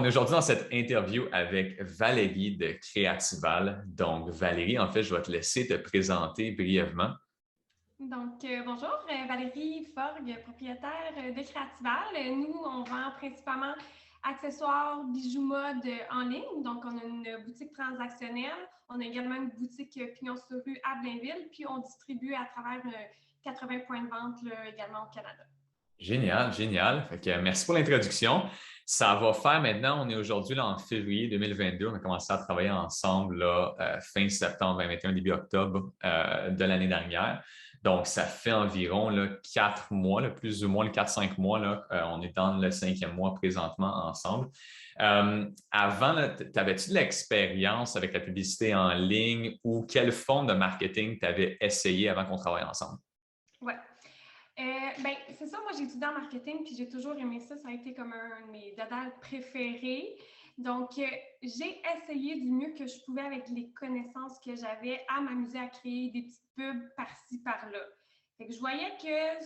on est aujourd'hui dans cette interview avec Valérie de Créatival. Donc, Valérie, en fait, je vais te laisser te présenter brièvement. Donc, bonjour, Valérie Forgue, propriétaire de Créatival. Nous, on vend principalement accessoires, bijoux mode en ligne. Donc, on a une boutique transactionnelle. On a également une boutique pignon sur rue à Blainville. Puis, on distribue à travers 80 points de vente là, également au Canada. Génial, génial. Fait que, merci pour l'introduction. Ça va faire maintenant, on est aujourd'hui là, en février 2022. On a commencé à travailler ensemble là, fin septembre 2021, début octobre de l'année dernière. Donc, ça fait environ là, 4 mois, là, plus ou moins le 4-5 mois. Là, on est dans le 5e mois présentement ensemble. Avant, t'avais-tu de l'expérience avec la publicité en ligne ou quelle forme de marketing tu avais essayé avant qu'on travaille ensemble? Ouais. Ben, c'est ça, moi j'ai étudié en marketing puis j'ai toujours aimé ça. Ça a été comme un de mes dada préférés. Donc, j'ai essayé du mieux que je pouvais avec les connaissances que j'avais à m'amuser à créer des petites pubs par-ci, par-là. Fait que je voyais que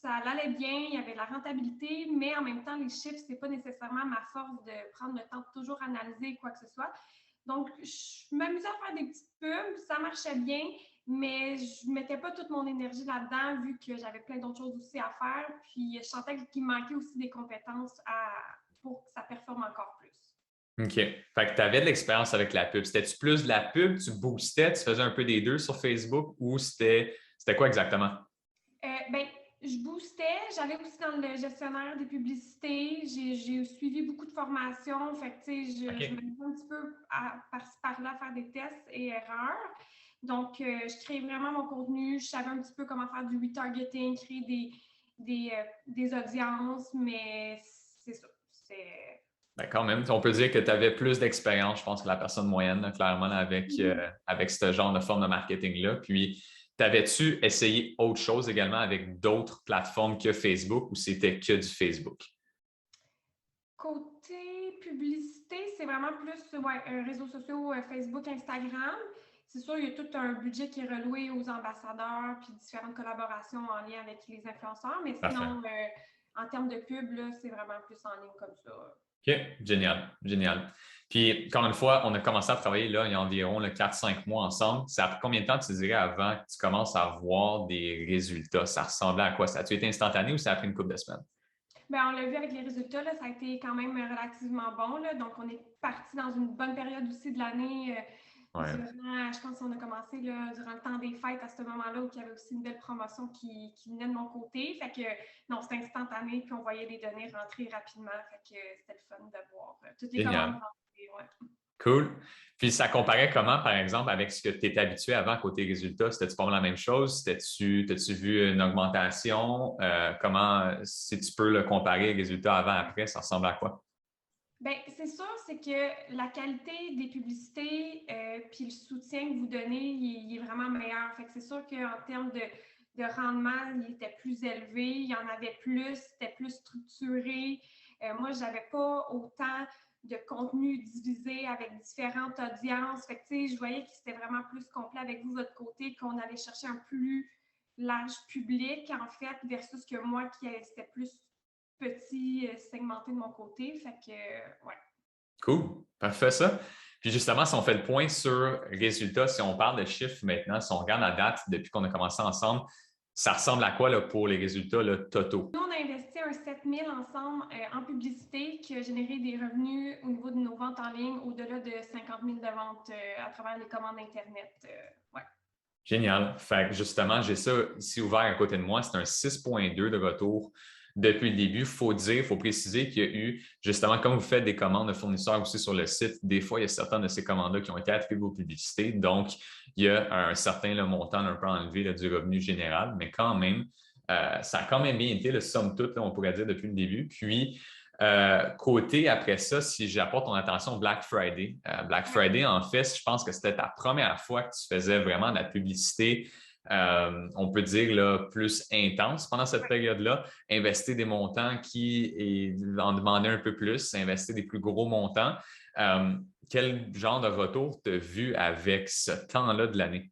ça allait bien, il y avait de la rentabilité, mais en même temps, les chiffres, c'est pas nécessairement ma force de prendre le temps de toujours analyser quoi que ce soit. Donc, je m'amusais à faire des petites pubs, ça marchait bien, mais je ne mettais pas toute mon énergie là-dedans vu que j'avais plein d'autres choses aussi à faire. Puis, je sentais qu'il me manquait aussi des compétences pour que ça performe encore plus. OK. Fait que tu avais de l'expérience avec la pub. C'était-tu plus de la pub, tu boostais, tu faisais un peu des deux sur Facebook ou c'était quoi exactement? Ben, je boostais, j'allais aussi dans le gestionnaire des publicités, j'ai suivi beaucoup de formations, fait que tu sais, je OK. m'amusais un petit peu par-ci par-là à faire des tests et erreurs. Donc, je créais vraiment mon contenu, je savais un petit peu comment faire du retargeting, créer des audiences, mais c'est ça. Ben, quand même, on peut dire que tu avais plus d'expérience, je pense, que la personne moyenne, là, clairement, là, avec ce genre de forme de marketing-là. Puis, t'avais-tu essayé autre chose également avec d'autres plateformes que Facebook ou c'était que du Facebook? Côté publicité, c'est vraiment plus ouais, réseaux sociaux, Facebook, Instagram. C'est sûr, il y a tout un budget qui est reloué aux ambassadeurs puis différentes collaborations en lien avec les influenceurs. Mais Parfait. sinon, en termes de pub, là, c'est vraiment plus en ligne comme ça. OK, génial, génial. Puis, encore une fois, on a commencé à travailler là, il y a environ 4-5 mois ensemble. Ça a pris combien de temps, tu dirais, avant que tu commences à voir des résultats? Ça ressemblait à quoi? Ça a-tu été instantané ou ça a pris une couple de semaines? Bien, on l'a vu avec les résultats, là, ça a été quand même relativement bon. Là, donc, on est parti dans une bonne période aussi de l'année. Ouais. Durant, je pense qu'on a commencé là, durant le temps des fêtes à ce moment-là où il y avait aussi une belle promotion qui venait de mon côté. Fait que non, c'était instantané, puis on voyait les données rentrer rapidement. Fait que c'était le fun de voir toutes les commandes Génial. rentrer. Ouais. Cool. Puis ça comparait comment, par exemple, avec ce que tu étais habitué avant côté résultats? C'était-tu pas mal la même chose? T'as-tu vu une augmentation? Comment, si tu peux le comparer, les résultats avant-après, ça ressemble à quoi? Bien, c'est sûr, c'est que la qualité des publicités puis le soutien que vous donnez, il est vraiment meilleur. Fait que c'est sûr qu'en termes de rendement, il était plus élevé, il y en avait plus, c'était plus structuré. Moi, je n'avais pas autant de contenu divisé avec différentes audiences. Fait que, tu sais, je voyais que c'était vraiment plus complet avec vous, votre côté, qu'on allait chercher un plus large public, en fait, versus que moi, c'était plus petit, segmenté de mon côté. Fait que, ouais. Cool. Parfait, ça. Puis justement, si on fait le point sur résultats, si on parle de chiffres maintenant, si on regarde la date depuis qu'on a commencé ensemble, ça ressemble à quoi là, pour les résultats là, totaux? Nous, on a investi un 7 000 ensemble en publicité qui a généré des revenus au niveau de nos ventes en ligne au-delà de 50 000 de ventes à travers les commandes Internet. Ouais. Génial. Fait que justement, j'ai ça ici ouvert à côté de moi. C'est un 6,2 de retour depuis le début. Il faut préciser qu'il y a eu, justement, comme vous faites des commandes de fournisseurs aussi sur le site, des fois, il y a certaines de ces commandes-là qui ont été attribuées aux publicités. Donc, il y a un certain montant un peu enlevé là, du revenu général, mais quand même, ça a quand même bien été, le somme toute, là, on pourrait dire, depuis le début. Puis, côté après ça, si j'apporte ton attention Black Friday. Black Ouais. Friday, en fait, je pense que c'était ta première fois que tu faisais vraiment de la publicité, on peut dire là, plus intense pendant cette Ouais. période-là. Investir des montants en demander un peu plus, investir des plus gros montants. Quel genre de retour tu as vu avec ce temps-là de l'année?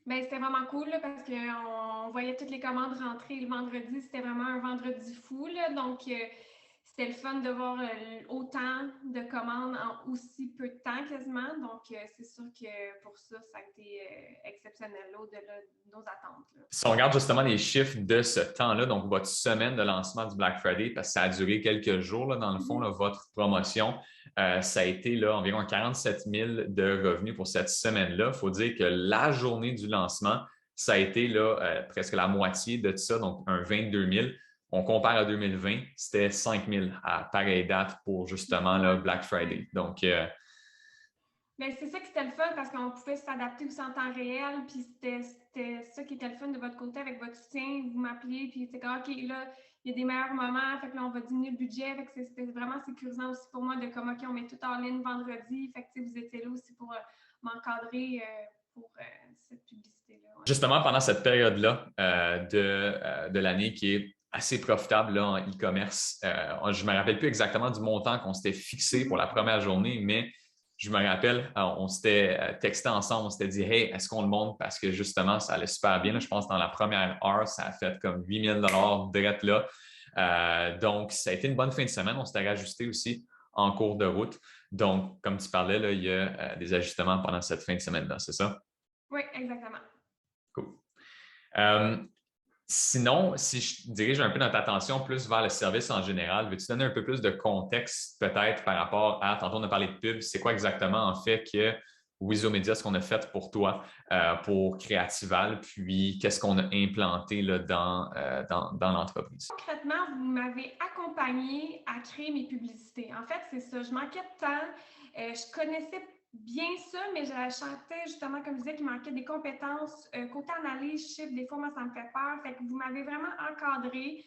Ben, c'était vraiment cool là, parce qu'on voyait toutes les commandes rentrer le vendredi. C'était vraiment un vendredi fou. Là, donc, c'était le fun de voir autant de commandes en aussi peu de temps quasiment. Donc, c'est sûr que pour ça, ça a été exceptionnel là, au-delà de nos attentes. Là. Si on regarde justement les chiffres de ce temps-là, donc votre semaine de lancement du Black Friday, parce que ça a duré quelques jours, là, dans le fond, là, votre promotion, ça a été là, environ 47 000 de revenus pour cette semaine-là. Il faut dire que la journée du lancement, ça a été là, presque la moitié de ça, donc un 22 000. On compare à 2020, c'était 5 000 à pareille date pour justement le Black Friday. Donc, mais c'est ça qui était le fun parce qu'on pouvait s'adapter aussi en temps réel. Puis c'était ça qui était le fun de votre côté avec votre soutien. Vous m'appeliez, puis c'était comme, OK, là, il y a des meilleurs moments. Fait que là, on va diminuer le budget. Fait que c'était vraiment sécurisant aussi pour moi de comme, OK, on met tout en ligne vendredi. Fait que vous étiez là aussi pour m'encadrer pour cette publicité-là. Ouais. justement, pendant cette période-là de l'année qui est assez profitable là, en e-commerce, je ne me rappelle plus exactement du montant qu'on s'était fixé pour la première journée, mais je me rappelle, on s'était texté ensemble, on s'était dit, hey, est-ce qu'on le monte? Parce que justement, ça allait super bien. Là, je pense que dans la première heure, ça a fait comme 8 000 direct là. Donc, ça a été une bonne fin de semaine. On s'était rajusté aussi en cours de route. Donc, comme tu parlais, là, il y a des ajustements pendant cette fin de semaine-là, c'est ça? Oui, exactement. Cool. Euh, Sinon, si je dirige un peu notre attention plus vers le service en général, veux-tu donner un peu plus de contexte peut-être par rapport à, tantôt on a parlé de pub, c'est quoi exactement en fait que Wizomedia, ce qu'on a fait pour toi, pour Creatival, puis qu'est-ce qu'on a implanté là, dans l'entreprise? Concrètement, vous m'avez accompagné à créer mes publicités. En fait, c'est ça. Je manquais de temps. Je connaissais bien ça, mais je chantais justement, comme je disais, qu'il manquait des compétences. Côté analyse, chiffre, des fois, moi, ça me fait peur. Fait que vous m'avez vraiment encadré,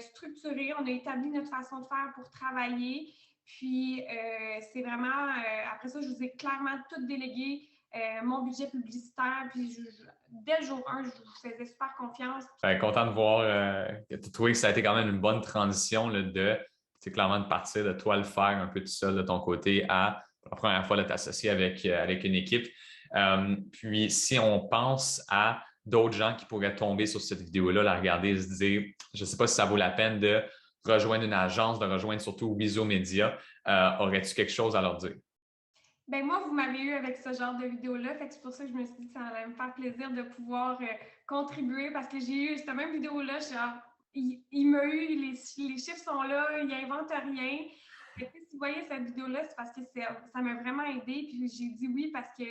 structuré. On a établi notre façon de faire pour travailler. Puis, c'est vraiment, après ça, je vous ai clairement tout délégué. Mon budget publicitaire, puis dès le jour 1, je vous faisais super confiance. Content de voir que tu trouvais que ça a été quand même une bonne transition là, clairement de partir de toi le faire un peu tout seul de ton côté à la première fois de t'associer avec une équipe. Puis si on pense à d'autres gens qui pourraient tomber sur cette vidéo-là, la regarder et se dire, je ne sais pas si ça vaut la peine de rejoindre une agence, de rejoindre surtout Wizomedia, aurais-tu quelque chose à leur dire? Ben moi, vous m'avez eu avec ce genre de vidéo-là, fait que c'est pour ça que je me suis dit que ça allait me faire plaisir de pouvoir contribuer parce que j'ai eu cette même vidéo-là, genre, il m'a eu, les chiffres sont là, il n'invente rien. Fait que, si vous voyez cette vidéo-là, c'est parce que ça m'a vraiment aidé, puis j'ai dit oui parce que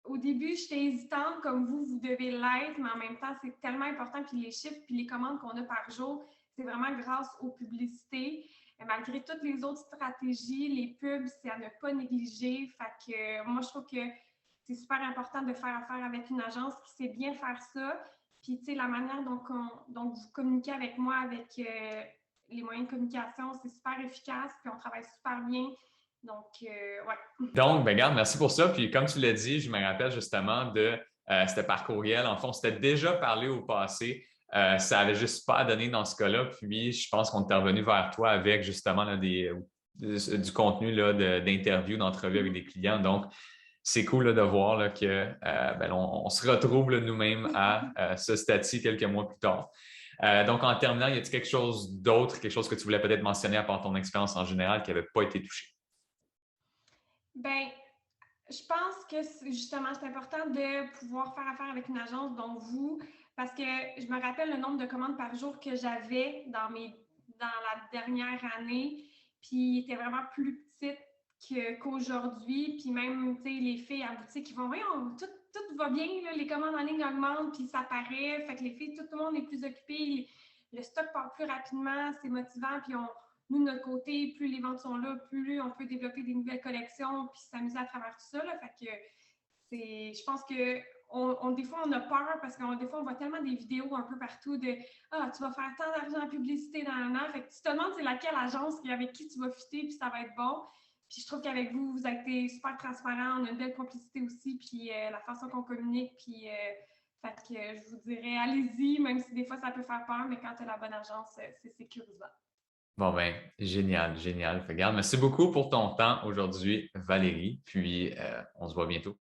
au début, j'étais hésitante, comme vous devez l'être, mais en même temps, c'est tellement important, puis les chiffres, puis les commandes qu'on a par jour, c'est vraiment grâce aux publicités. Malgré toutes les autres stratégies, les pubs, c'est à ne pas négliger. Fait que moi, je trouve que c'est super important de faire affaire avec une agence qui sait bien faire ça. Puis, tu sais, la manière dont vous communiquez avec moi, avec les moyens de communication, c'est super efficace, puis on travaille super bien. Donc, ouais. Donc, ben, regarde, merci pour ça. Puis, comme tu l'as dit, je me rappelle justement de c'était par courriel. En fond, on s'était déjà parlé au passé. Ça n'avait juste pas donné dans ce cas-là. Puis, je pense qu'on est revenu vers toi avec justement là, du contenu là, d'interviews, d'entrevues avec des clients. Donc, c'est cool là, de voir là, que ben, on se retrouve là, nous-mêmes à ce statut quelques mois plus tard. Donc, en terminant, y a-t-il quelque chose d'autre, quelque chose que tu voulais peut-être mentionner à part ton expérience en général qui n'avait pas été touché? Ben, je pense que justement, c'est important de pouvoir faire affaire avec une agence, dont vous, parce que je me rappelle le nombre de commandes par jour que j'avais dans la dernière année, puis il était vraiment plus petit qu'aujourd'hui. Puis même, tu sais, les filles à boutique, ils vont, voyons, tout va bien, là, les commandes en ligne augmentent, puis ça paraît. Fait que les filles, tout le monde est plus occupé, le stock part plus rapidement, c'est motivant, puis nous, de notre côté, plus les ventes sont là, plus on peut développer des nouvelles collections puis s'amuser à travers tout ça. Là. Fait que je pense que des fois, on a peur parce que des fois, on voit tellement des vidéos un peu partout de Ah, tu vas faire tant d'argent en publicité dans un an. Fait que tu te demandes c'est laquelle agence avec qui tu vas fitter puis ça va être bon. Puis je trouve qu'avec vous, vous avez été super transparent. On a une belle complicité aussi. Puis la façon qu'on communique. Puis fait que je vous dirais, allez-y, même si des fois ça peut faire peur, mais quand tu as la bonne agence, c'est sécurisant. Bon, ben, génial, génial. Regarde, merci beaucoup pour ton temps aujourd'hui, Valérie. Puis, on se voit bientôt.